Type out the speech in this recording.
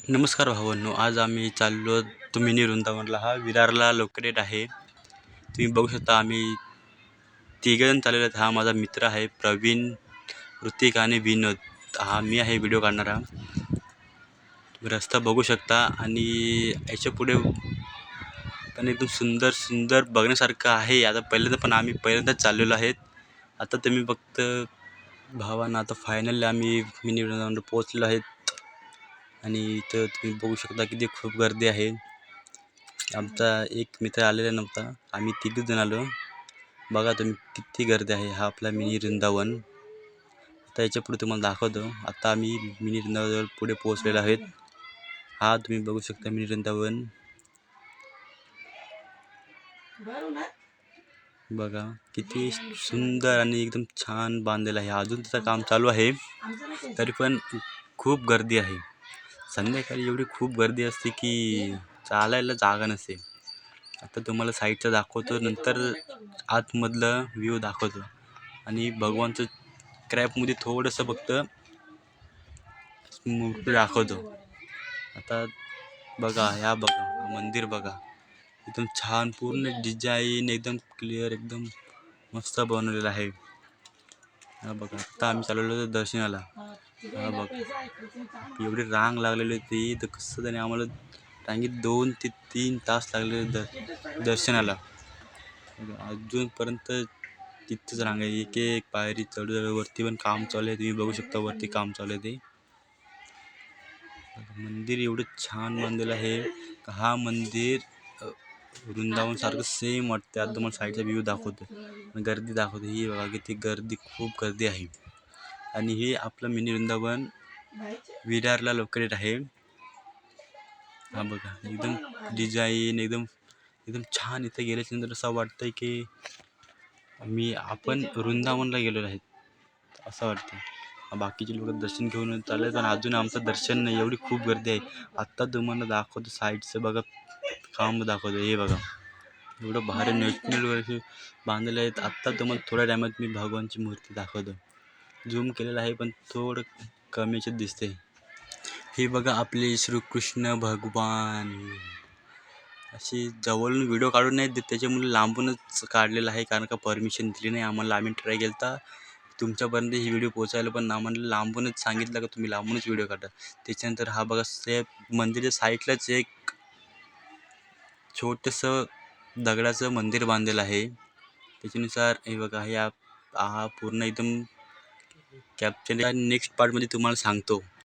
नमस्कार भावांनो, आज आम्ही चाललो तो मिनी वृंदावनला. हा विरारला लोकेटेड आहे. तुम्ही बघू शकता आम्ही तिघजण चाललेलो आहेत. हा माझा मित्र आहे प्रवीण, ऋतिक आणि विनोद. हा मी आहे व्हिडिओ काढणारा. तुम्ही रस्ता बघू शकता आणि याच्या पुढे पण एकदम सुंदर सुंदर बघण्यासारखं आहे. आता पहिल्यांदाच चाललेलो आहेत. आता तुम्ही फक्त भावांना आता फायनली आम्ही मिनी वृंदावनला पोहोचलो आहेत. आणि इथं तुम्ही बघू शकता किती खूप गर्दी आहे. आमचा एक मित्र आलेला नव्हता, आम्ही तिघजण आलो. बघा तुम्ही किती गर्दी आहे. हा आपला मिनी वृंदावन. आता याच्या पुढे तुम्हाला दाखवतो. आता आम्ही मिनी वृंदावन पुढे पोहोचलेलो आहेत. हा तुम्ही बघू शकता मिनी वृंदावन. बघा किती सुंदर आणि एकदम छान बांधलेलं आहे. अजून त्याचं काम चालू आहे, तरी पण खूप गर्दी आहे. संध्याकाळी एवढी खूप गर्दी असते की चालायला जागा नसते. आता तुम्हाला साईडचं दाखवतो, नंतर आतमधलं व्ह्यू दाखवतो आणि भगवानचं क्रॅपमध्ये थोडंसं फक्त मूर्ती दाखवतो. आता बघा, बघा मंदिर बघा, एकदम छान पूर्ण डिझाईन एकदम क्लिअर, एकदम मस्त बनवलेलं आहे. हा बघा, आता आम्ही चाललेलो होतो दर्शनाला. हा बघा एवढी रांग लागलेली होती, तर कसं त्याने आम्हाला रांगेत 2 ते 3 तास लागलेले दर्शनाला. अजूनपर्यंत तिथंच रांग आहे. एक एक पायरी चढू वरती पण काम चालू आहे. तुम्ही बघू शकता वरती काम चालू आहे ते. मंदिर एवढं छान बांधलेलं आहे. हा मंदिर वृंदावन सारखं सेम वाटतं. आता तुम्हाला साईडचा व्ह्यू दाखवतो, गर्दी दाखवतो. ही बघा किती गर्दी, खूप गर्दी आहे. आणि हे आपलं मिनी वृंदावन विरारला लोकेटेड आहे. हा बघा एकदम डिझाईन एकदम एकदम छान. इथे गेल्याच्यानंतर असं वाटतंय की आपण वृंदावनला गेलेलो आहेत असं वाटतं. बाकीचे लोक दर्शन घेऊन चालले, पण अजून आमचं दर्शन नाही, एवढी खूप गर्दी आहे. आत्ता तुम्हाला दाखवतो साईडचं बघा, काम दाखवतो. हे बघा एवढं भारी नॅशनल वरती बांधलेलं आहेत. आत्ता तुम्हाला थोड्या टायमात मी भगवानची मूर्ती दाखवतो. झूम केलेलं आहे पण थोडं कमीच दिसते. हे बघा आपले श्रीकृष्ण भगवान. अशी जवळून व्हिडिओ काढून नाही देत, त्याच्यामुळे लांबूनच काढलेलं आहे, कारण का परमिशन दिली नाही आम्हाला. आम्ही ट्राय केला तर तुमच्यापर्यंत ही व्हिडिओ पोहोचायला, पण आम्हाला लांबूनच सांगितलं का तुम्ही लांबूनच व्हिडिओ काढा. त्याच्यानंतर हा बघा मंदिराच्या साईडलाच एक छोटंसं दगडाचं मंदिर बांधलेलं आहे. त्याच्यानुसार हे बघा, हा पूर्ण एकदम कॅप्चर नेक्स्ट पार्टमध्ये तुम्हाला सांगतो.